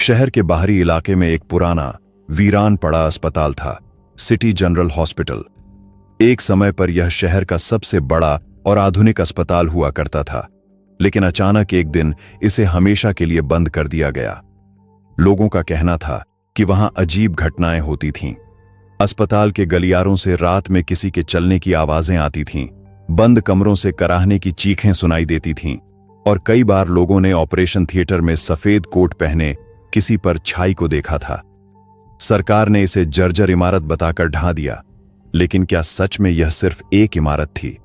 शहर के बाहरी इलाके में एक पुराना वीरान पड़ा अस्पताल था, सिटी जनरल हॉस्पिटल। एक समय पर यह शहर का सबसे बड़ा और आधुनिक अस्पताल हुआ करता था, लेकिन अचानक एक दिन इसे हमेशा के लिए बंद कर दिया गया। लोगों का कहना था कि वहां अजीब घटनाएं होती थीं। अस्पताल के गलियारों से रात में किसी के चलने की आवाजें आती थीं, बंद कमरों से कराहने की चीखें सुनाई देती थीं, और कई बार लोगों ने ऑपरेशन थिएटर में सफेद कोट पहने किसी पर छाई को देखा था। सरकार ने इसे जर्जर इमारत बताकर ढा दिया, लेकिन क्या सच में यह सिर्फ एक इमारत थी?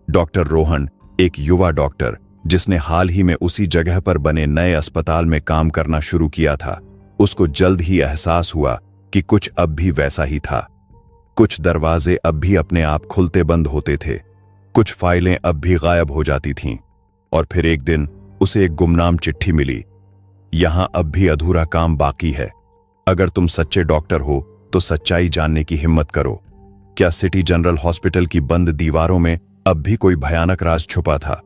डॉक्टर रोहन, एक युवा डॉक्टर जिसने हाल ही में उसी जगह पर बने नए अस्पताल में काम करना शुरू किया था, उसको जल्द ही एहसास हुआ कि कुछ अब भी वैसा ही था। कुछ दरवाजे अब भी अपने आप खुलते बंद होते थे, कुछ फाइलें अब भी गायब हो जाती थीं, और फिर एक दिन उसे एक गुमनाम चिट्ठी मिली। यहां अब भी अधूरा काम बाकी है। अगर तुम सच्चे डॉक्टर हो तो सच्चाई जानने की हिम्मत करो। क्या सिटी जनरल हॉस्पिटल की बंद दीवारों में अब भी कोई भयानक राज छुपा था?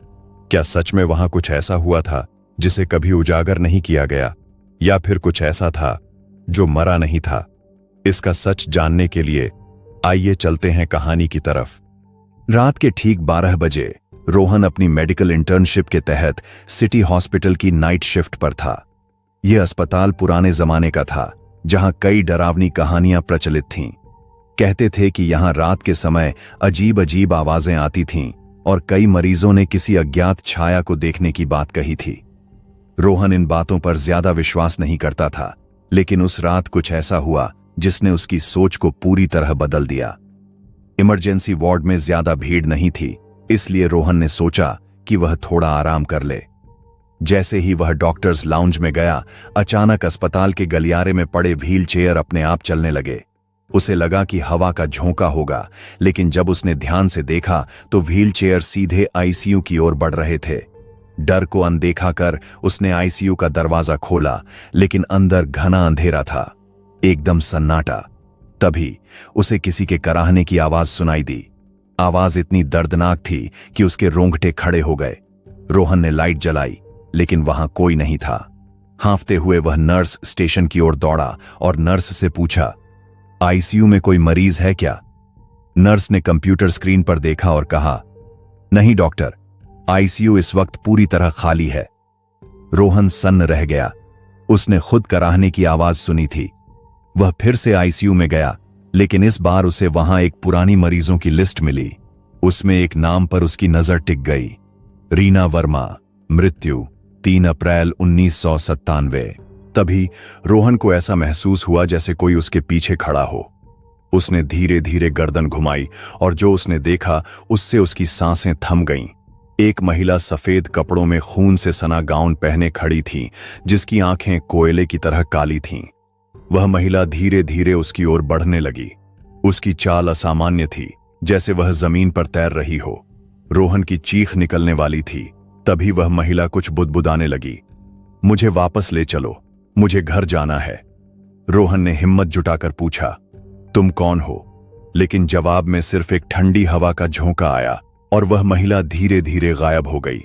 क्या सच में वहां कुछ ऐसा हुआ था जिसे कभी उजागर नहीं किया गया, या फिर कुछ ऐसा था जो मरा नहीं था? इसका सच जानने के लिए आइए चलते हैं कहानी की तरफ। रात के ठीक 12 बजे रोहन अपनी मेडिकल इंटर्नशिप के तहत सिटी हॉस्पिटल की नाइट शिफ्ट पर था। यह अस्पताल पुराने जमाने का था, जहां कई डरावनी कहानियां प्रचलित थीं। कहते थे कि यहां रात के समय अजीब अजीब आवाजें आती थीं, और कई मरीजों ने किसी अज्ञात छाया को देखने की बात कही थी। रोहन इन बातों पर ज्यादा विश्वास नहीं करता था, लेकिन उस रात कुछ ऐसा हुआ जिसने उसकी सोच को पूरी तरह बदल दिया। इमरजेंसी वार्ड में ज्यादा भीड़ नहीं थी, इसलिए रोहन ने सोचा कि वह थोड़ा आराम कर ले। जैसे ही वह डॉक्टर्स लाउंज में गया, अचानक अस्पताल के गलियारे में पड़े व्हील चेयर अपने आप चलने लगे। उसे लगा कि हवा का झोंका होगा, लेकिन जब उसने ध्यान से देखा तो व्हील चेयर सीधे आईसीयू की ओर बढ़ रहे थे। डर को अनदेखा कर उसने आईसीयू का दरवाजा खोला, लेकिन अंदर घना अंधेरा था, एकदम सन्नाटा। तभी उसे किसी के कराहने की आवाज सुनाई दी। आवाज इतनी दर्दनाक थी कि उसके रोंगटे खड़े हो गए। रोहन ने लाइट जलाई, लेकिन वहां कोई नहीं था। हांफते हुए वह नर्स स्टेशन की ओर दौड़ा और नर्स से पूछा, आईसीयू में कोई मरीज है क्या? नर्स ने कंप्यूटर स्क्रीन पर देखा और कहा, नहीं डॉक्टर, आईसीयू इस वक्त पूरी तरह खाली है। रोहन सन्न रह गया। उसने खुद कराहने की आवाज सुनी थी। वह फिर से आईसीयू में गया, लेकिन इस बार उसे वहां एक पुरानी मरीजों की लिस्ट मिली। उसमें एक नाम पर उसकी नजर टिक गई, रीना वर्मा, मृत्यु 3 अप्रैल 1997। तभी रोहन को ऐसा महसूस हुआ जैसे कोई उसके पीछे खड़ा हो। उसने धीरे धीरे गर्दन घुमाई, और जो उसने देखा उससे उसकी सांसें थम गईं। एक महिला सफेद कपड़ों में खून से सना गाउन पहने खड़ी थी, जिसकी आंखें कोयले की तरह काली थीं। वह महिला धीरे धीरे उसकी ओर बढ़ने लगी। उसकी चाल असामान्य थी, जैसे वह जमीन पर तैर रही हो। रोहन की चीख निकलने वाली थी। तभी वह महिला कुछ बुदबुदाने लगी, मुझे वापस ले चलो, मुझे घर जाना है। रोहन ने हिम्मत जुटाकर पूछा, तुम कौन हो? लेकिन जवाब में सिर्फ एक ठंडी हवा का झोंका आया, और वह महिला धीरे धीरे गायब हो गई।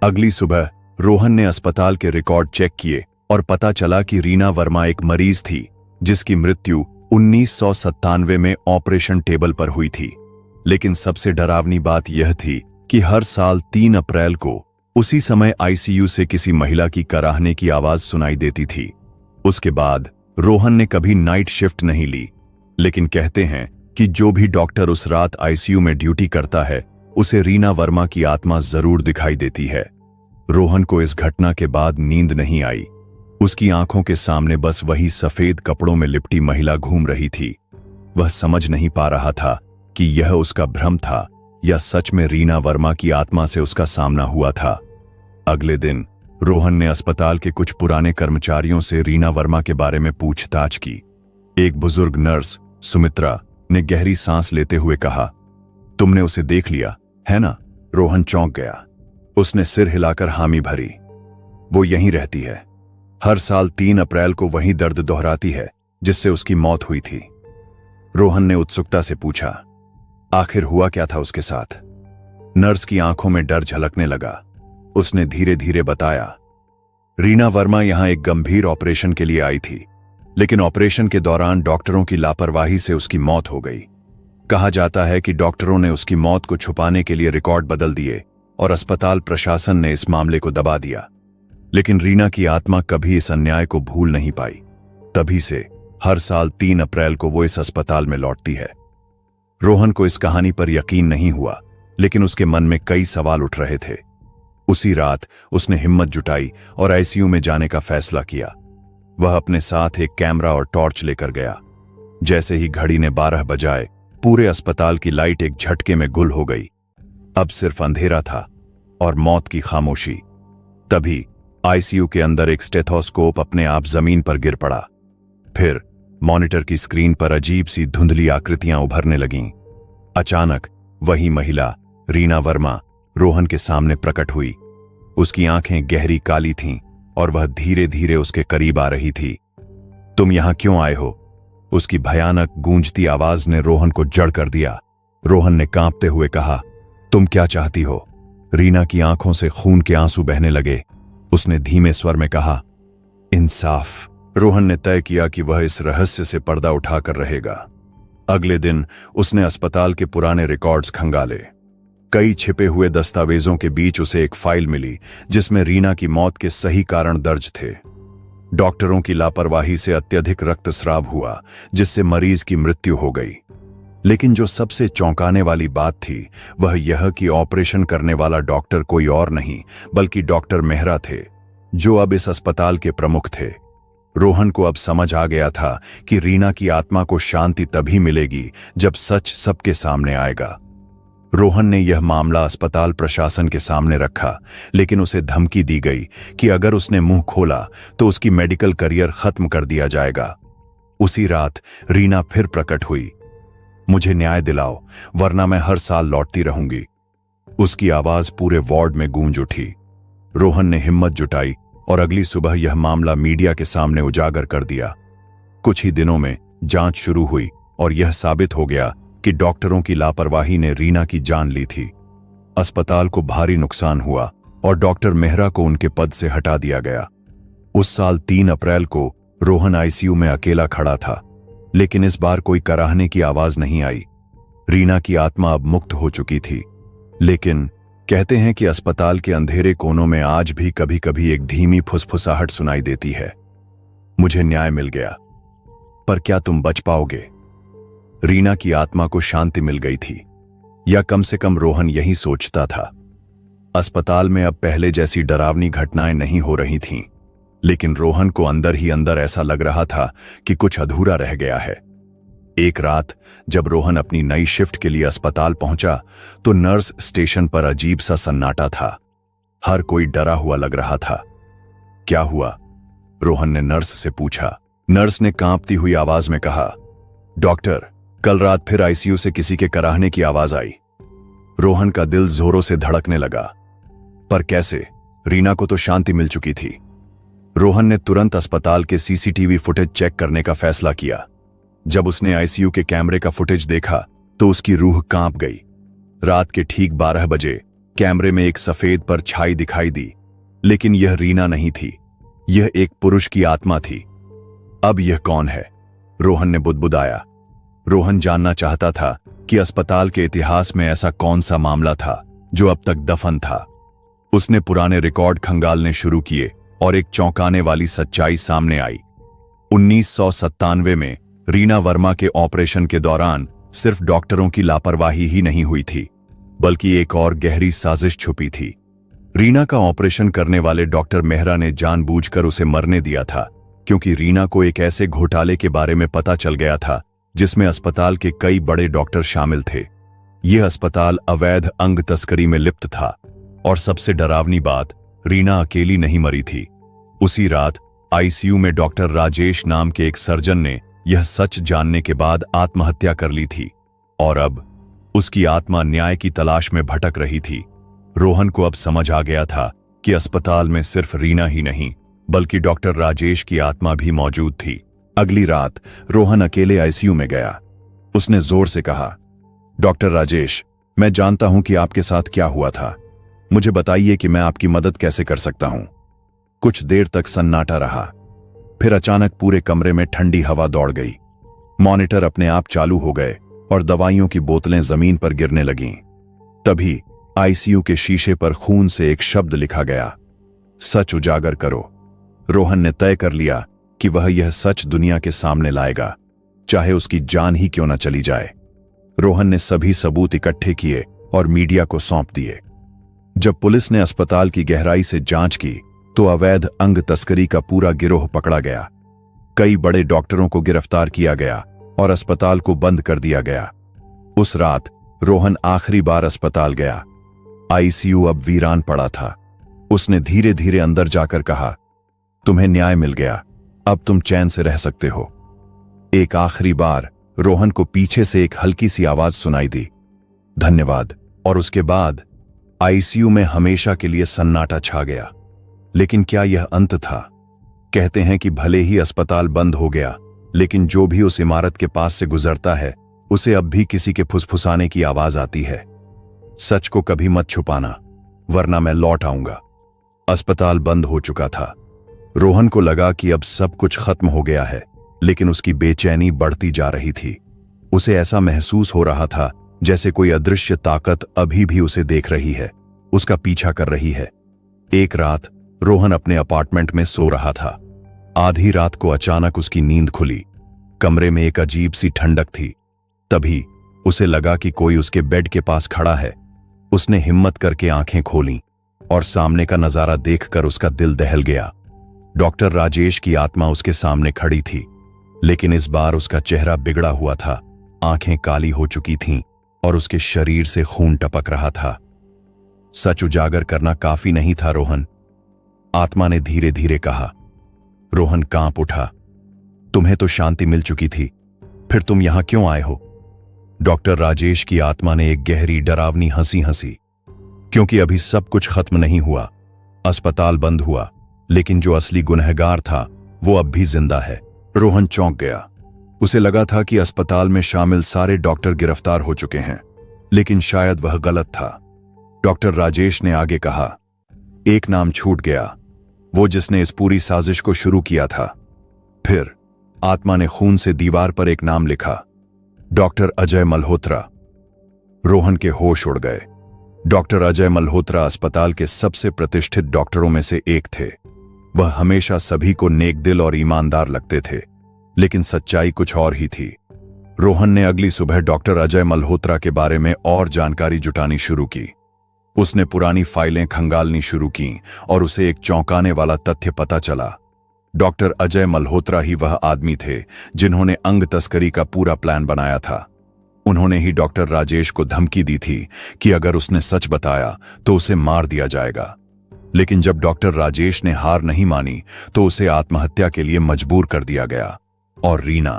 अगली सुबह रोहन ने अस्पताल के रिकॉर्ड चेक किए, और पता चला कि रीना वर्मा एक मरीज थी जिसकी मृत्यु 1997 में ऑपरेशन टेबल पर हुई थी। लेकिन सबसे डरावनी बात यह थी कि हर साल 3 अप्रैल को उसी समय आईसीयू से किसी महिला की कराहने की आवाज सुनाई देती थी। उसके बाद रोहन ने कभी नाइट शिफ्ट नहीं ली, लेकिन कहते हैं कि जो भी डॉक्टर उस रात आईसीयू में ड्यूटी करता है, उसे रीना वर्मा की आत्मा जरूर दिखाई देती है। रोहन को इस घटना के बाद नींद नहीं आई। उसकी आंखों के सामने बस वही सफेद कपड़ों में लिपटी महिला घूम रही थी। वह समझ नहीं पा रहा था कि यह उसका भ्रम था या सच में रीना वर्मा की आत्मा से उसका सामना हुआ था। अगले दिन रोहन ने अस्पताल के कुछ पुराने कर्मचारियों से रीना वर्मा के बारे में पूछताछ की। एक बुजुर्ग नर्स, सुमित्रा, ने गहरी सांस लेते हुए कहा, तुमने उसे देख लिया है ना? रोहन चौंक गया। उसने सिर हिलाकर हामी भरी। वो यहीं रहती है। हर साल 3 अप्रैल को वही दर्द दोहराती है जिससे उसकी मौत हुई थी। रोहन ने उत्सुकता से पूछा, आखिर हुआ क्या था उसके साथ? नर्स की आंखों में डर झलकने लगा। उसने धीरे धीरे बताया, रीना वर्मा यहां एक गंभीर ऑपरेशन के लिए आई थी, लेकिन ऑपरेशन के दौरान डॉक्टरों की लापरवाही से उसकी मौत हो गई। कहा जाता है कि डॉक्टरों ने उसकी मौत को छुपाने के लिए रिकॉर्ड बदल दिए और अस्पताल प्रशासन ने इस मामले को दबा दिया। लेकिन रीना की आत्मा कभी इस अन्याय को भूल नहीं पाई। तभी से हर साल 3 अप्रैल को वो इस अस्पताल में लौटती है। रोहन को इस कहानी पर यकीन नहीं हुआ, लेकिन उसके मन में कई सवाल उठ रहे थे। उसी रात उसने हिम्मत जुटाई और आईसीयू में जाने का फैसला किया। वह अपने साथ एक कैमरा और टॉर्च लेकर गया। जैसे ही घड़ी ने 12 बजाए, पूरे अस्पताल की लाइट एक झटके में गुल हो गई। अब सिर्फ अंधेरा था और मौत की खामोशी। तभी आईसीयू के अंदर एक स्टेथोस्कोप अपने आप जमीन पर गिर पड़ा। फिर मॉनिटर की स्क्रीन पर अजीब सी धुंधली आकृतियां उभरने लगीं। अचानक वही महिला रीना वर्मा रोहन के सामने प्रकट हुई। उसकी आंखें गहरी काली थीं और वह धीरे धीरे उसके करीब आ रही थी। तुम यहां क्यों आए हो? उसकी भयानक गूंजती आवाज ने रोहन को जड़ कर दिया। रोहन ने कांपते हुए कहा, तुम क्या चाहती हो? रीना की आंखों से खून के आंसू बहने लगे। उसने धीमे स्वर में कहा, इंसाफ। रोहन ने तय किया कि वह इस रहस्य से पर्दा उठाकर रहेगा। अगले दिन उसने अस्पताल के पुराने रिकॉर्ड्स खंगाले। कई छिपे हुए दस्तावेजों के बीच उसे एक फाइल मिली जिसमें रीना की मौत के सही कारण दर्ज थे। डॉक्टरों की लापरवाही से अत्यधिक रक्तस्राव हुआ, जिससे मरीज की मृत्यु हो गई। लेकिन जो सबसे चौंकाने वाली बात थी वह यह कि ऑपरेशन करने वाला डॉक्टर कोई और नहीं बल्कि डॉक्टर मेहरा थे, जो अब इस अस्पताल के प्रमुख थे। रोहन को अब समझ आ गया था कि रीना की आत्मा को शांति तभी मिलेगी जब सच सबके सामने आएगा। रोहन ने यह मामला अस्पताल प्रशासन के सामने रखा, लेकिन उसे धमकी दी गई कि अगर उसने मुंह खोला तो उसकी मेडिकल करियर खत्म कर दिया जाएगा। उसी रात रीना फिर प्रकट हुई। मुझे न्याय दिलाओ, वरना मैं हर साल लौटती रहूंगी। उसकी आवाज पूरे वार्ड में गूंज उठी। रोहन ने हिम्मत जुटाई और अगली सुबह यह मामला मीडिया के सामने उजागर कर दिया। कुछ ही दिनों में जांच शुरू हुई और यह साबित हो गया कि डॉक्टरों की लापरवाही ने रीना की जान ली थी। अस्पताल को भारी नुकसान हुआ और डॉक्टर मेहरा को उनके पद से हटा दिया गया। उस साल 3 अप्रैल को रोहन आईसीयू में अकेला खड़ा था, लेकिन इस बार कोई कराहने की आवाज नहीं आई। रीना की आत्मा अब मुक्त हो चुकी थी, लेकिन कहते हैं कि अस्पताल के अंधेरे कोनों में आज भी कभी कभी एक धीमी फुसफुसाहट सुनाई देती है। मुझे न्याय मिल गया, पर क्या तुम बच पाओगे? रीना की आत्मा को शांति मिल गई थी, या कम से कम रोहन यही सोचता था। अस्पताल में अब पहले जैसी डरावनी घटनाएं नहीं हो रही थीं, लेकिन रोहन को अंदर ही अंदर ऐसा लग रहा था कि कुछ अधूरा रह गया है। एक रात जब रोहन अपनी नई शिफ्ट के लिए अस्पताल पहुंचा तो नर्स स्टेशन पर अजीब सा सन्नाटा था। हर कोई डरा हुआ लग रहा था। क्या हुआ? रोहन ने नर्स से पूछा। नर्स ने कांपती हुई आवाज में कहा, डॉक्टर, कल रात फिर आईसीयू से किसी के कराहने की आवाज आई। रोहन का दिल जोरों से धड़कने लगा। पर कैसे? रीना को तो शांति मिल चुकी थी। रोहन ने तुरंत अस्पताल के सीसीटीवी फुटेज चेक करने का फैसला किया। जब उसने आईसीयू के कैमरे का फुटेज देखा तो उसकी रूह कांप गई। रात के ठीक 12 बजे कैमरे में एक सफेद परछाई दिखाई दी, लेकिन यह रीना नहीं थी, यह एक पुरुष की आत्मा थी। अब यह कौन है? रोहन ने बुदबुदाया। रोहन जानना चाहता था कि अस्पताल के इतिहास में ऐसा कौन सा मामला था जो अब तक दफन था। उसने पुराने रिकॉर्ड खंगालने शुरू किए और एक चौंकाने वाली सच्चाई सामने आई। 1997 में रीना वर्मा के ऑपरेशन के दौरान सिर्फ डॉक्टरों की लापरवाही ही नहीं हुई थी, बल्कि एक और गहरी साजिश छुपी थी। रीना का ऑपरेशन करने वाले डॉक्टर मेहरा ने जानबूझकर उसे मरने दिया था, क्योंकि रीना को एक ऐसे घोटाले के बारे में पता चल गया था जिसमें अस्पताल के कई बड़े डॉक्टर शामिल थे। यह अस्पताल अवैध अंग तस्करी में लिप्त था, और सबसे डरावनी बात, रीना अकेली नहीं मरी थी। उसी रात आईसीयू में डॉक्टर राजेश नाम के एक सर्जन ने यह सच जानने के बाद आत्महत्या कर ली थी, और अब उसकी आत्मा न्याय की तलाश में भटक रही थी। रोहन को अब समझ आ गया था कि अस्पताल में सिर्फ रीना ही नहीं, बल्कि डॉक्टर राजेश की आत्मा भी मौजूद थी। अगली रात रोहन अकेले आईसीयू में गया। उसने जोर से कहा, डॉक्टर राजेश, मैं जानता हूं कि आपके साथ क्या हुआ था। मुझे बताइए कि मैं आपकी मदद कैसे कर सकता हूं। कुछ देर तक सन्नाटा रहा। फिर अचानक पूरे कमरे में ठंडी हवा दौड़ गई। मॉनिटर अपने आप चालू हो गए और दवाइयों की बोतलें जमीन पर गिरने लगीं। तभी आईसीयू के शीशे पर खून से एक शब्द लिखा गया, सच उजागर करो। रोहन ने तय कर लिया कि वह यह सच दुनिया के सामने लाएगा, चाहे उसकी जान ही क्यों न चली जाए। रोहन ने सभी सबूत इकट्ठे किए और मीडिया को सौंप दिए। जब पुलिस ने अस्पताल की गहराई से जांच की तो अवैध अंग तस्करी का पूरा गिरोह पकड़ा गया। कई बड़े डॉक्टरों को गिरफ्तार किया गया और अस्पताल को बंद कर दिया गया। उस रात रोहन आखिरी बार अस्पताल गया। आईसीयू अब वीरान पड़ा था। उसने धीरे धीरे अंदर जाकर कहा, तुम्हें न्याय मिल गया, अब तुम चैन से रह सकते हो। एक आखिरी बार रोहन को पीछे से एक हल्की सी आवाज सुनाई दी, धन्यवाद। और उसके बाद आईसीयू में हमेशा के लिए सन्नाटा छा गया। लेकिन क्या यह अंत था? कहते हैं कि भले ही अस्पताल बंद हो गया, लेकिन जो भी उस इमारत के पास से गुजरता है उसे अब भी किसी के फुसफुसाने की आवाज आती है, सच को कभी मत छुपाना वरना मैं लौट आऊंगा। अस्पताल बंद हो चुका था। रोहन को लगा कि अब सब कुछ खत्म हो गया है, लेकिन उसकी बेचैनी बढ़ती जा रही थी। उसे ऐसा महसूस हो रहा था जैसे कोई अदृश्य ताकत अभी भी उसे देख रही है, उसका पीछा कर रही है। एक रात रोहन अपने अपार्टमेंट में सो रहा था। आधी रात को अचानक उसकी नींद खुली। कमरे में एक अजीब सी ठंडक थी। तभी उसे लगा कि कोई उसके बेड के पास खड़ा है। उसने हिम्मत करके आंखें खोलीं और सामने का नजारा देखकर उसका दिल दहल गया। डॉक्टर राजेश की आत्मा उसके सामने खड़ी थी, लेकिन इस बार उसका चेहरा बिगड़ा हुआ था। आंखें काली हो चुकी थीं और उसके शरीर से खून टपक रहा था। सच उजागर करना काफी नहीं था रोहन, आत्मा ने धीरे धीरे कहा। रोहन कांप उठा। तुम्हें तो शांति मिल चुकी थी, फिर तुम यहां क्यों आए हो? डॉक्टर राजेश की आत्मा ने एक गहरी डरावनी हंसी हंसी। क्योंकि अभी सब कुछ खत्म नहीं हुआ। अस्पताल बंद हुआ, लेकिन जो असली गुनहगार था वो अब भी जिंदा है। रोहन चौंक गया। उसे लगा था कि अस्पताल में शामिल सारे डॉक्टर गिरफ्तार हो चुके हैं, लेकिन शायद वह गलत था। डॉक्टर राजेश ने आगे कहा, एक नाम छूट गया, वो जिसने इस पूरी साजिश को शुरू किया था। फिर आत्मा ने खून से दीवार पर एक नाम लिखा, डॉक्टर अजय मल्होत्रा। रोहन के होश उड़ गए। डॉक्टर अजय मल्होत्रा अस्पताल के सबसे प्रतिष्ठित डॉक्टरों में से एक थे। वह हमेशा सभी को नेक दिल और ईमानदार लगते थे, लेकिन सच्चाई कुछ और ही थी। रोहन ने अगली सुबह डॉक्टर अजय मल्होत्रा के बारे में और जानकारी जुटानी शुरू की। उसने पुरानी फाइलें खंगालनी शुरू की और उसे एक चौंकाने वाला तथ्य पता चला। डॉक्टर अजय मल्होत्रा ही वह आदमी थे जिन्होंने अंग तस्करी का पूरा प्लान बनाया था। उन्होंने ही डॉक्टर राजेश को धमकी दी थी कि अगर उसने सच बताया तो उसे मार दिया जाएगा। लेकिन जब डॉक्टर राजेश ने हार नहीं मानी तो उसे आत्महत्या के लिए मजबूर कर दिया गया और रीना,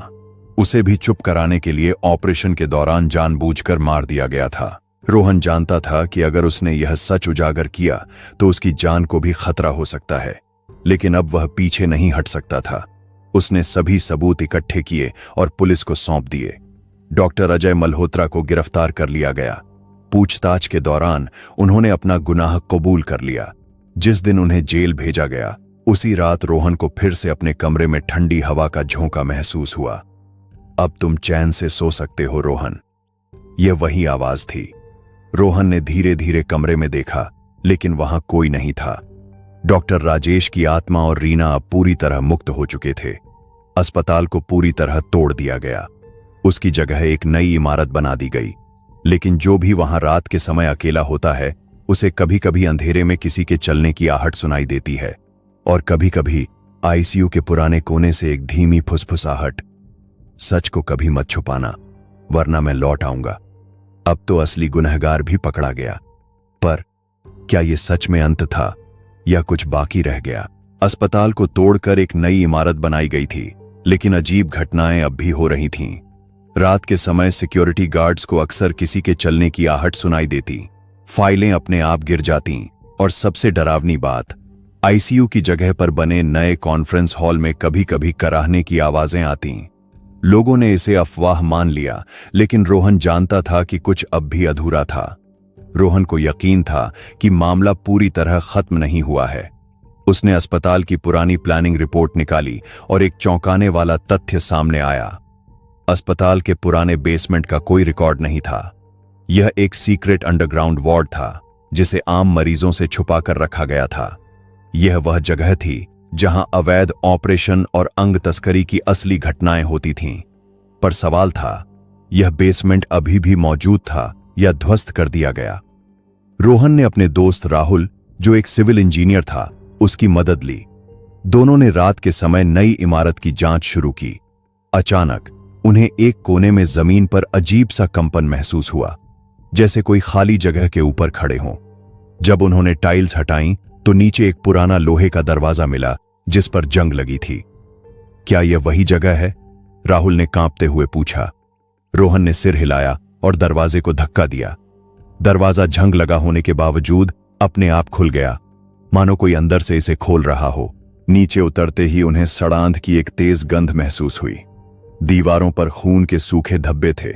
उसे भी चुप कराने के लिए ऑपरेशन के दौरान जानबूझकर मार दिया गया था। रोहन जानता था कि अगर उसने यह सच उजागर किया तो उसकी जान को भी खतरा हो सकता है, लेकिन अब वह पीछे नहीं हट सकता था। उसने सभी सबूत इकट्ठे किए और पुलिस को सौंप दिए। डॉक्टर अजय मल्होत्रा को गिरफ्तार कर लिया गया। पूछताछ के दौरान उन्होंने अपना गुनाह कबूल कर लिया। जिस दिन उन्हें जेल भेजा गया, उसी रात रोहन को फिर से अपने कमरे में ठंडी हवा का झोंका महसूस हुआ। अब तुम चैन से सो सकते हो रोहन, यह वही आवाज थी। रोहन ने धीरे धीरे कमरे में देखा, लेकिन वहां कोई नहीं था। डॉक्टर राजेश की आत्मा और रीना अब पूरी तरह मुक्त हो चुके थे। अस्पताल को पूरी तरह तोड़ दिया गया। उसकी जगह एक नई इमारत बना दी गई। लेकिन जो भी वहां रात के समय अकेला होता है, उसे कभी कभी अंधेरे में किसी के चलने की आहट सुनाई देती है, और कभी कभी आईसीयू के पुराने कोने से एक धीमी फुसफुसाहट, सच को कभी मत छुपाना वरना मैं लौट आऊंगा। अब तो असली गुनहगार भी पकड़ा गया, पर क्या यह सच में अंत था या कुछ बाकी रह गया? अस्पताल को तोड़कर एक नई इमारत बनाई गई थी, लेकिन अजीब घटनाएं अब भी हो रही थीं। रात के समय सिक्योरिटी गार्ड्स को अक्सर किसी के चलने की आहट सुनाई देती, फाइलें अपने आप गिर जाती, और सबसे डरावनी बात, आईसीयू की जगह पर बने नए कॉन्फ्रेंस हॉल में कभी कभी कराहने की आवाजें आती। लोगों ने इसे अफवाह मान लिया, लेकिन रोहन जानता था कि कुछ अब भी अधूरा था। रोहन को यकीन था कि मामला पूरी तरह खत्म नहीं हुआ है। उसने अस्पताल की पुरानी प्लानिंग रिपोर्ट निकाली और एक चौंकाने वाला तथ्य सामने आया। अस्पताल के पुराने बेसमेंट का कोई रिकॉर्ड नहीं था। यह एक सीक्रेट अंडरग्राउंड वार्ड था जिसे आम मरीजों से छुपाकर रखा गया था। यह वह जगह थी जहां अवैध ऑपरेशन और अंग तस्करी की असली घटनाएं होती थीं। पर सवाल था, यह बेसमेंट अभी भी मौजूद था या ध्वस्त कर दिया गया? रोहन ने अपने दोस्त राहुल, जो एक सिविल इंजीनियर था, उसकी मदद ली। दोनों ने रात के समय नई इमारत की जांच शुरू की। अचानक उन्हें एक कोने में जमीन पर अजीब सा कंपन महसूस हुआ, जैसे कोई खाली जगह के ऊपर खड़े हों। जब उन्होंने टाइल्स हटाईं तो नीचे एक पुराना लोहे का दरवाजा मिला जिस पर जंग लगी थी। क्या यह वही जगह है? राहुल ने कांपते हुए पूछा। रोहन ने सिर हिलाया और दरवाजे को धक्का दिया। दरवाजा जंग लगा होने के बावजूद अपने आप खुल गया, मानो कोई अंदर से इसे खोल रहा हो। नीचे उतरते ही उन्हें सड़ांध की एक तेज गंध महसूस हुई। दीवारों पर खून के सूखे धब्बे थे।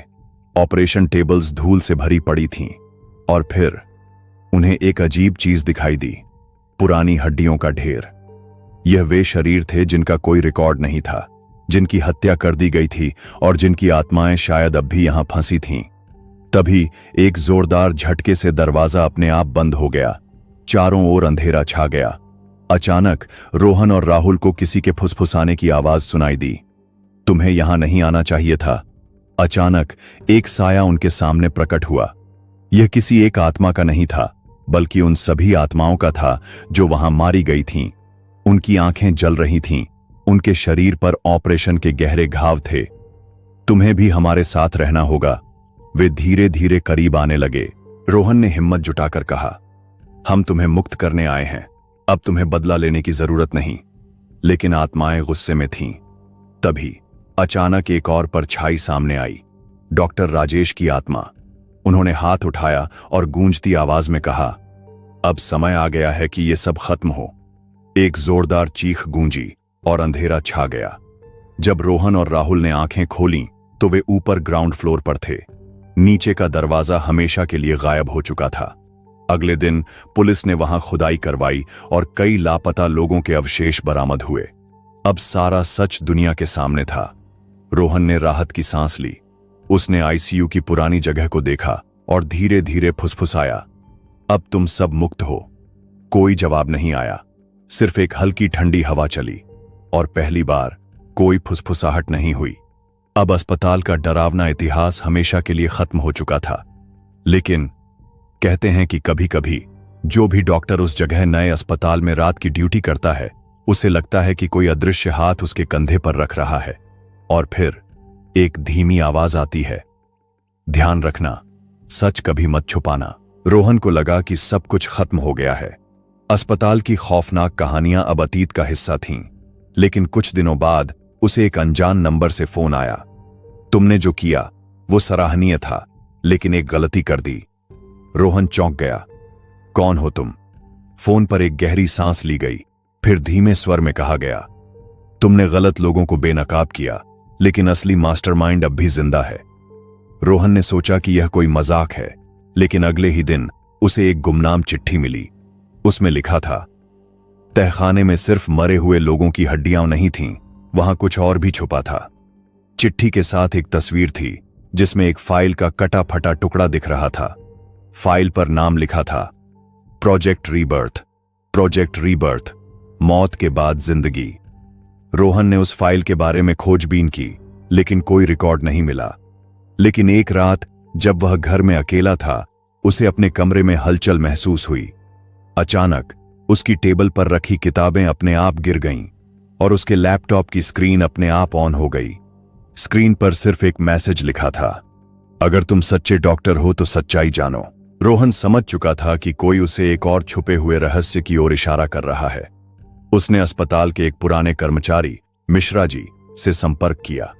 ऑपरेशन टेबल्स धूल से भरी पड़ी थीं। और फिर उन्हें एक अजीब चीज दिखाई दी, पुरानी हड्डियों का ढेर। यह वे शरीर थे जिनका कोई रिकॉर्ड नहीं था, जिनकी हत्या कर दी गई थी और जिनकी आत्माएं शायद अब भी यहां फंसी थीं। तभी एक जोरदार झटके से दरवाजा अपने आप बंद हो गया। चारों ओर अंधेरा छा गया। अचानक रोहन और राहुल को किसी के फुसफुसाने की आवाज सुनाई दी। तुम्हें यहां नहीं आना चाहिए था। अचानक एक साया उनके सामने प्रकट हुआ। यह किसी एक आत्मा का नहीं था, बल्कि उन सभी आत्माओं का था जो वहां मारी गई थीं। उनकी आंखें जल रही थीं। उनके शरीर पर ऑपरेशन के गहरे घाव थे। तुम्हें भी हमारे साथ रहना होगा। वे धीरे धीरे करीब आने लगे। रोहन ने हिम्मत जुटाकर कहा, हम तुम्हें मुक्त करने आए हैं, अब तुम्हें बदला लेने की जरूरत नहीं। लेकिन आत्माएं गुस्से में थीं। तभी अचानक एक और परछाई सामने आई, डॉक्टर राजेश की आत्मा। उन्होंने हाथ उठाया और गूंजती आवाज में कहा, अब समय आ गया है कि यह सब खत्म हो। एक जोरदार चीख गूंजी और अंधेरा छा गया। जब रोहन और राहुल ने आंखें खोलीं तो वे ऊपर ग्राउंड फ्लोर पर थे। नीचे का दरवाजा हमेशा के लिए गायब हो चुका था। अगले दिन पुलिस ने वहां खुदाई करवाई और कई लापता लोगों के अवशेष बरामद हुए। अब सारा सच दुनिया के सामने था। रोहन ने राहत की सांस ली। उसने आईसीयू की पुरानी जगह को देखा और धीरे धीरे फुसफुसाया, अब तुम सब मुक्त हो। कोई जवाब नहीं आया, सिर्फ एक हल्की ठंडी हवा चली और पहली बार कोई फुसफुसाहट नहीं हुई। अब अस्पताल का डरावना इतिहास हमेशा के लिए खत्म हो चुका था। लेकिन कहते हैं कि कभी कभी जो भी डॉक्टर उस जगह नए अस्पताल में रात की ड्यूटी करता है, उसे लगता है कि कोई अदृश्य हाथ उसके कंधे पर रख रहा है। और फिर एक धीमी आवाज आती है, ध्यान रखना, सच कभी मत छुपाना। रोहन को लगा कि सब कुछ खत्म हो गया है। अस्पताल की खौफनाक कहानियां अब अतीत का हिस्सा थीं। लेकिन कुछ दिनों बाद उसे एक अनजान नंबर से फोन आया। तुमने जो किया वो सराहनीय था, लेकिन एक गलती कर दी। रोहन चौंक गया। कौन हो तुम? फोन पर एक गहरी सांस ली गई। फिर धीमे स्वर में कहा गया, तुमने गलत लोगों को बेनकाब किया, लेकिन असली मास्टरमाइंड अब भी जिंदा है। रोहन ने सोचा कि यह कोई मजाक है, लेकिन अगले ही दिन उसे एक गुमनाम चिट्ठी मिली। उसमें लिखा था, तहखाने में सिर्फ मरे हुए लोगों की हड्डियां नहीं थीं, वहां कुछ और भी छुपा था। चिट्ठी के साथ एक तस्वीर थी जिसमें एक फाइल का कटा फटा टुकड़ा दिख रहा था। फाइल पर नाम लिखा था, प्रोजेक्ट रीबर्थ। प्रोजेक्ट रीबर्थ, मौत के बाद जिंदगी। रोहन ने उस फाइल के बारे में खोजबीन की, लेकिन कोई रिकॉर्ड नहीं मिला। लेकिन एक रात जब वह घर में अकेला था, उसे अपने कमरे में हलचल महसूस हुई। अचानक उसकी टेबल पर रखी किताबें अपने आप गिर गईं और उसके लैपटॉप की स्क्रीन अपने आप ऑन हो गई। स्क्रीन पर सिर्फ एक मैसेज लिखा था, अगर तुम सच्चे डॉक्टर हो तो सच्चाई जानो। रोहन समझ चुका था कि कोई उसे एक और छुपे हुए रहस्य की ओर इशारा कर रहा है। उसने अस्पताल के एक पुराने कर्मचारी मिश्रा जी से संपर्क किया।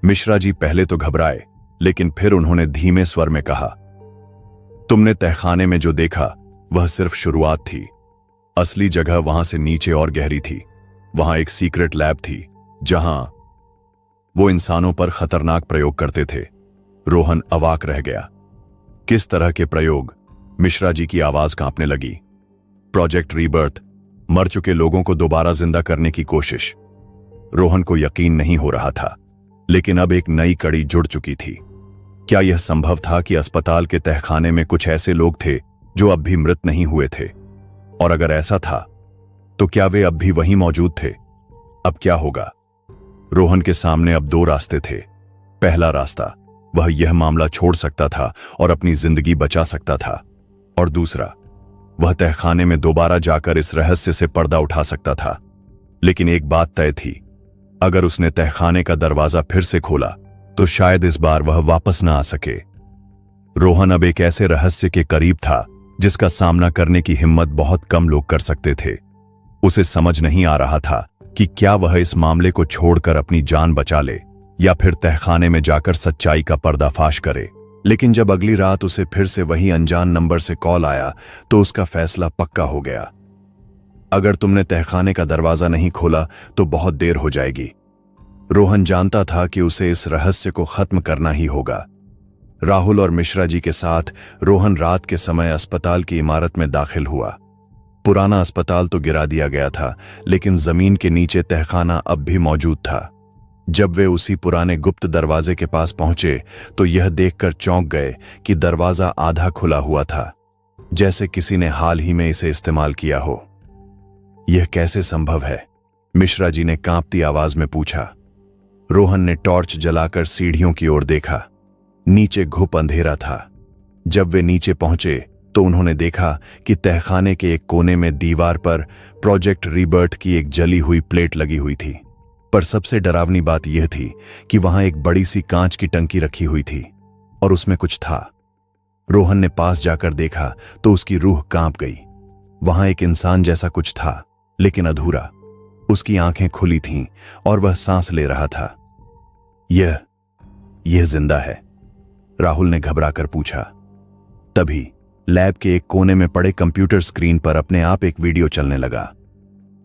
मिश्रा जी पहले तो घबराए, लेकिन फिर उन्होंने धीमे स्वर में कहा, तुमने तहखाने में जो देखा वह सिर्फ शुरुआत थी। असली जगह वहां से नीचे और गहरी थी। वहां एक सीक्रेट लैब थी जहां वो इंसानों पर खतरनाक प्रयोग करते थे। रोहन अवाक रह गया। किस तरह के प्रयोग? मिश्रा जी की आवाज कांपने लगी। प्रोजेक्ट रीबर्थ, मर चुके लोगों को दोबारा जिंदा करने की कोशिश। रोहन को यकीन नहीं हो रहा था, लेकिन अब एक नई कड़ी जुड़ चुकी थी। क्या यह संभव था कि अस्पताल के तहखाने में कुछ ऐसे लोग थे जो अब भी मृत नहीं हुए थे? और अगर ऐसा था तो क्या वे अब भी वहीं मौजूद थे? अब क्या होगा? रोहन के सामने अब दो रास्ते थे। पहला रास्ता, वह यह मामला छोड़ सकता था और अपनी जिंदगी बचा सकता था, और दूसरा, वह तहखाने में दोबारा जाकर इस रहस्य से पर्दा उठा सकता था। लेकिन एक बात तय थी, अगर उसने तहखाने का दरवाजा फिर से खोला तो शायद इस बार वह वापस न आ सके। रोहन अब एक ऐसे रहस्य के करीब था जिसका सामना करने की हिम्मत बहुत कम लोग कर सकते थे। उसे समझ नहीं आ रहा था कि क्या वह इस मामले को छोड़कर अपनी जान बचा ले या फिर तहखाने में जाकर सच्चाई का पर्दाफाश करे। लेकिन जब अगली रात उसे फिर से वही अनजान नंबर से कॉल आया तो उसका फैसला पक्का हो गया। अगर तुमने तहखाने का दरवाजा नहीं खोला तो बहुत देर हो जाएगी। रोहन जानता था कि उसे इस रहस्य को खत्म करना ही होगा। राहुल और मिश्रा जी के साथ रोहन रात के समय अस्पताल की इमारत में दाखिल हुआ। पुराना अस्पताल तो गिरा दिया गया था, लेकिन जमीन के नीचे तहखाना अब भी मौजूद था। जब वे उसी पुराने गुप्त दरवाजे के पास पहुंचे तो यह देखकर चौंक गए कि दरवाजा आधा खुला हुआ था, जैसे किसी ने हाल ही में इसे इस्तेमाल किया हो। यह कैसे संभव है? मिश्रा जी ने कांपती आवाज में पूछा। रोहन ने टॉर्च जलाकर सीढ़ियों की ओर देखा। नीचे घुप अंधेरा था। जब वे नीचे पहुंचे तो उन्होंने देखा कि तहखाने के एक कोने में दीवार पर प्रोजेक्ट रीबर्थ की एक जली हुई प्लेट लगी हुई थी। पर सबसे डरावनी बात यह थी कि वहां एक बड़ी सी कांच की टंकी रखी हुई थी और उसमें कुछ था। रोहन ने पास जाकर देखा तो उसकी रूह कांप गई। वहां एक इंसान जैसा कुछ था, लेकिन अधूरा। उसकी आंखें खुली थीं और वह सांस ले रहा था। यह जिंदा है? राहुल ने घबराकर पूछा। तभी लैब के एक कोने में पड़े कंप्यूटर स्क्रीन पर अपने आप एक वीडियो चलने लगा।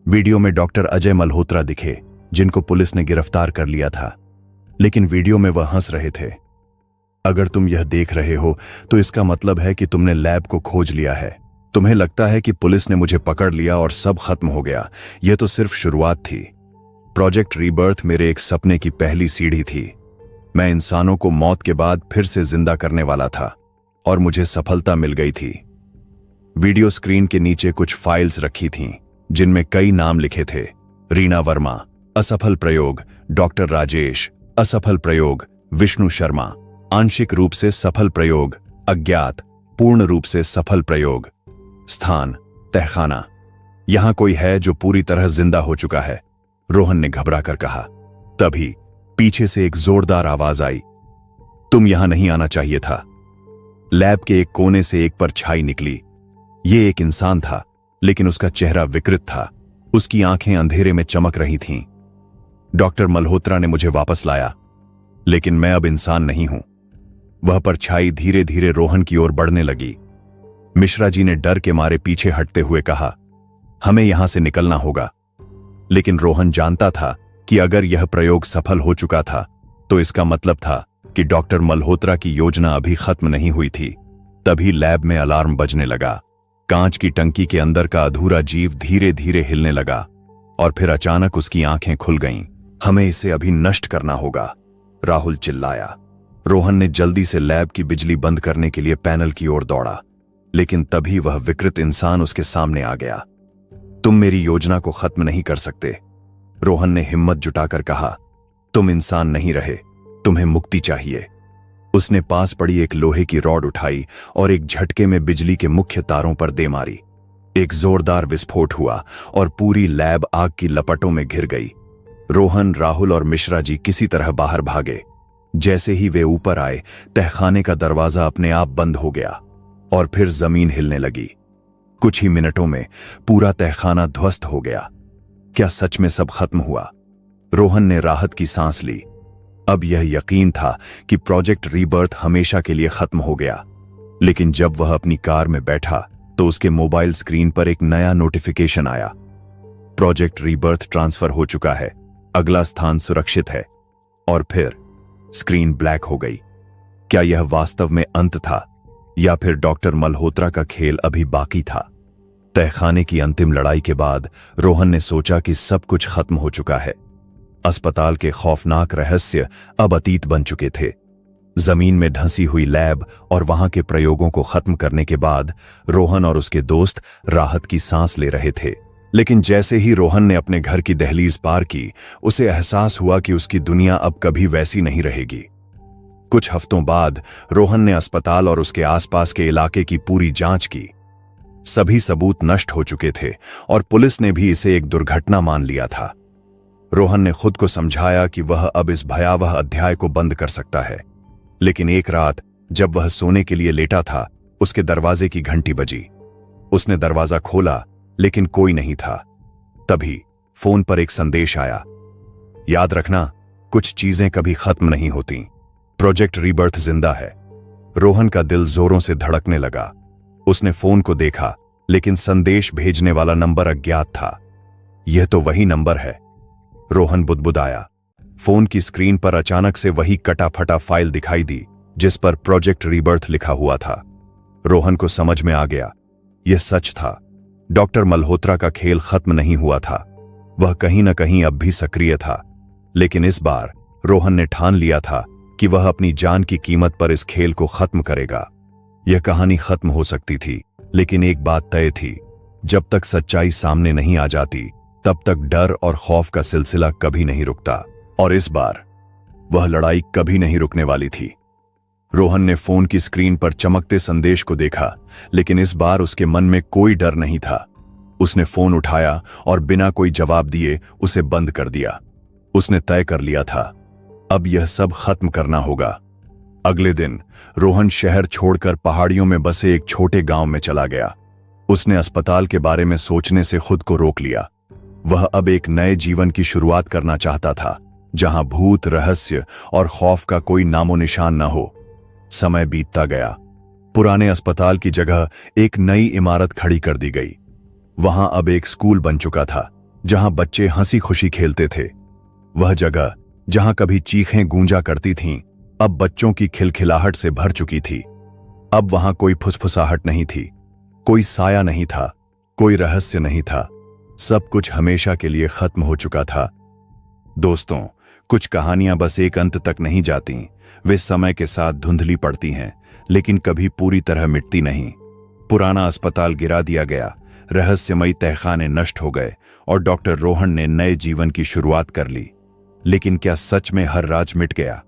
वीडियो में डॉक्टर अजय मल्होत्रा दिखे, जिनको पुलिस ने गिरफ्तार कर लिया था। लेकिन वीडियो में वह हंस रहे थे। अगर तुम यह देख रहे हो तो इसका मतलब है कि तुमने लैब को खोज लिया है। तुम्हें लगता है कि पुलिस ने मुझे पकड़ लिया और सब खत्म हो गया। यह तो सिर्फ शुरुआत थी। प्रोजेक्ट रीबर्थ मेरे एक सपने की पहली सीढ़ी थी। मैं इंसानों को मौत के बाद फिर से जिंदा करने वाला था और मुझे सफलता मिल गई थी। वीडियो स्क्रीन के नीचे कुछ फाइल्स रखी थीं, जिनमें कई नाम लिखे थे। रीना वर्मा, असफल प्रयोग। डॉक्टर राजेश, असफल प्रयोग। विष्णु शर्मा, आंशिक रूप से सफल प्रयोग। अज्ञात, पूर्ण रूप से सफल प्रयोग। स्थान, तहखाना। यहां कोई है जो पूरी तरह जिंदा हो चुका है, रोहन ने घबराकर कहा। तभी पीछे से एक जोरदार आवाज आई। तुम यहां नहीं आना चाहिए था। लैब के एक कोने से एक परछाई निकली। यह एक इंसान था, लेकिन उसका चेहरा विकृत था। उसकी आंखें अंधेरे में चमक रही थीं। डॉक्टर मल्होत्रा ने मुझे वापस लाया, लेकिन मैं अब इंसान नहीं हूं। वह परछाई धीरे धीरे रोहन की ओर बढ़ने लगी। मिश्रा जी ने डर के मारे पीछे हटते हुए कहा, हमें यहां से निकलना होगा। लेकिन रोहन जानता था कि अगर यह प्रयोग सफल हो चुका था तो इसका मतलब था कि डॉक्टर मल्होत्रा की योजना अभी खत्म नहीं हुई थी। तभी लैब में अलार्म बजने लगा। कांच की टंकी के अंदर का अधूरा जीव धीरे धीरे हिलने लगा और फिर अचानक उसकी आंखें खुल गईं। हमें इसे अभी नष्ट करना होगा, राहुल चिल्लाया। रोहन ने जल्दी से लैब की बिजली बंद करने के लिए पैनल की ओर दौड़ा, लेकिन तभी वह विकृत इंसान उसके सामने आ गया। तुम मेरी योजना को खत्म नहीं कर सकते, रोहन ने हिम्मत जुटाकर कहा। तुम इंसान नहीं रहे, तुम्हें मुक्ति चाहिए। उसने पास पड़ी एक लोहे की रॉड उठाई और एक झटके में बिजली के मुख्य तारों पर दे मारी। एक जोरदार विस्फोट हुआ और पूरी लैब आग की लपटों में घिर गई। रोहन, राहुल और मिश्रा जी किसी तरह बाहर भागे। जैसे ही वे ऊपर आए, तहखाने का दरवाजा अपने आप बंद हो गया और फिर जमीन हिलने लगी। कुछ ही मिनटों में पूरा तहखाना ध्वस्त हो गया। क्या सच में सब खत्म हुआ? रोहन ने राहत की सांस ली। अब यह यकीन था कि प्रोजेक्ट रीबर्थ हमेशा के लिए खत्म हो गया। लेकिन जब वह अपनी कार में बैठा तो उसके मोबाइल स्क्रीन पर एक नया नोटिफिकेशन आया। प्रोजेक्ट रीबर्थ ट्रांसफर हो चुका है, अगला स्थान सुरक्षित है। और फिर स्क्रीन ब्लैक हो गई। क्या यह वास्तव में अंत था या फिर डॉक्टर मल्होत्रा का खेल अभी बाकी था? तहखाने की अंतिम लड़ाई के बाद रोहन ने सोचा कि सब कुछ खत्म हो चुका है। अस्पताल के खौफनाक रहस्य अब अतीत बन चुके थे। जमीन में ढंसी हुई लैब और वहां के प्रयोगों को खत्म करने के बाद रोहन और उसके दोस्त राहत की सांस ले रहे थे। लेकिन जैसे ही रोहन ने अपने घर की दहलीज पार की, उसे एहसास हुआ कि उसकी दुनिया अब कभी वैसी नहीं रहेगी। कुछ हफ्तों बाद रोहन ने अस्पताल और उसके आसपास के इलाके की पूरी जांच की। सभी सबूत नष्ट हो चुके थे और पुलिस ने भी इसे एक दुर्घटना मान लिया था। रोहन ने खुद को समझाया कि वह अब इस भयावह अध्याय को बंद कर सकता है। लेकिन एक रात जब वह सोने के लिए लेटा था, उसके दरवाजे की घंटी बजी। उसने दरवाजा खोला, लेकिन कोई नहीं था। तभी फोन पर एक संदेश आया, याद रखना, कुछ चीजें कभी खत्म नहीं होती। प्रोजेक्ट रीबर्थ जिंदा है। रोहन का दिल जोरों से धड़कने लगा। उसने फोन को देखा, लेकिन संदेश भेजने वाला नंबर अज्ञात था। यह तो वही नंबर है, रोहन बुदबुदाया। फोन की स्क्रीन पर अचानक से वही कटा फटा फाइल दिखाई दी जिस पर प्रोजेक्ट रीबर्थ लिखा हुआ था। रोहन को समझ में आ गया, यह सच था। डॉक्टर मल्होत्रा का खेल खत्म नहीं हुआ था। वह कहीं न कहीं अब भी सक्रिय था। लेकिन इस बार रोहन ने ठान लिया था कि वह अपनी जान की कीमत पर इस खेल को खत्म करेगा। यह कहानी खत्म हो सकती थी, लेकिन एक बात तय थी, जब तक सच्चाई सामने नहीं आ जाती तब तक डर और खौफ का सिलसिला कभी नहीं रुकता। और इस बार वह लड़ाई कभी नहीं रुकने वाली थी। रोहन ने फोन की स्क्रीन पर चमकते संदेश को देखा, लेकिन इस बार उसके मन में कोई डर नहीं था। उसने फोन उठाया और बिना कोई जवाब दिए उसे बंद कर दिया। उसने तय कर लिया था, अब यह सब खत्म करना होगा। अगले दिन रोहन शहर छोड़कर पहाड़ियों में बसे एक छोटे गांव में चला गया। उसने अस्पताल के बारे में सोचने से खुद को रोक लिया। वह अब एक नए जीवन की शुरुआत करना चाहता था, जहां भूत, रहस्य और खौफ का कोई नामो निशान न हो। समय बीतता गया। पुराने अस्पताल की जगह एक नई इमारत खड़ी कर दी गई। वहां अब एक स्कूल बन चुका था, जहां बच्चे हंसी खुशी खेलते थे। वह जगह जहां कभी चीखें गूंजा करती थीं, अब बच्चों की खिलखिलाहट से भर चुकी थी। अब वहां कोई फुसफुसाहट नहीं थी, कोई साया नहीं था, कोई रहस्य नहीं था। सब कुछ हमेशा के लिए खत्म हो चुका था। दोस्तों, कुछ कहानियां बस एक अंत तक नहीं जाती, वे समय के साथ धुंधली पड़ती हैं, लेकिन कभी पूरी तरह मिटती नहीं। पुराना अस्पताल गिरा दिया गया, रहस्यमयी तहखाने नष्ट हो गए और डॉक्टर रोहन ने नए जीवन की शुरुआत कर ली। लेकिन क्या सच में हर राज मिट गया?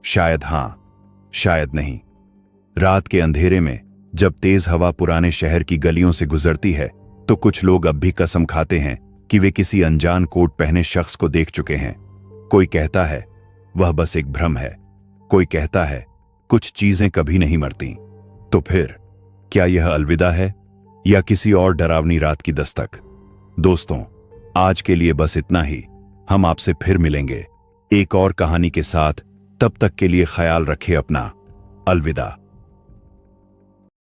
शायद हां, शायद नहीं। रात के अंधेरे में जब तेज हवा पुराने शहर की गलियों से गुजरती है, तो कुछ लोग अब भी कसम खाते हैं कि वे किसी अनजान कोट पहने शख्स को देख चुके हैं। कोई कहता है वह बस एक भ्रम है, कोई कहता है कुछ चीजें कभी नहीं मरती। तो फिर क्या यह अलविदा है या किसी और डरावनी रात की दस्तक? दोस्तों, आज के लिए बस इतना ही। हम आपसे फिर मिलेंगे एक और कहानी के साथ। तब तक के लिए ख्याल रखें अपना। अलविदा।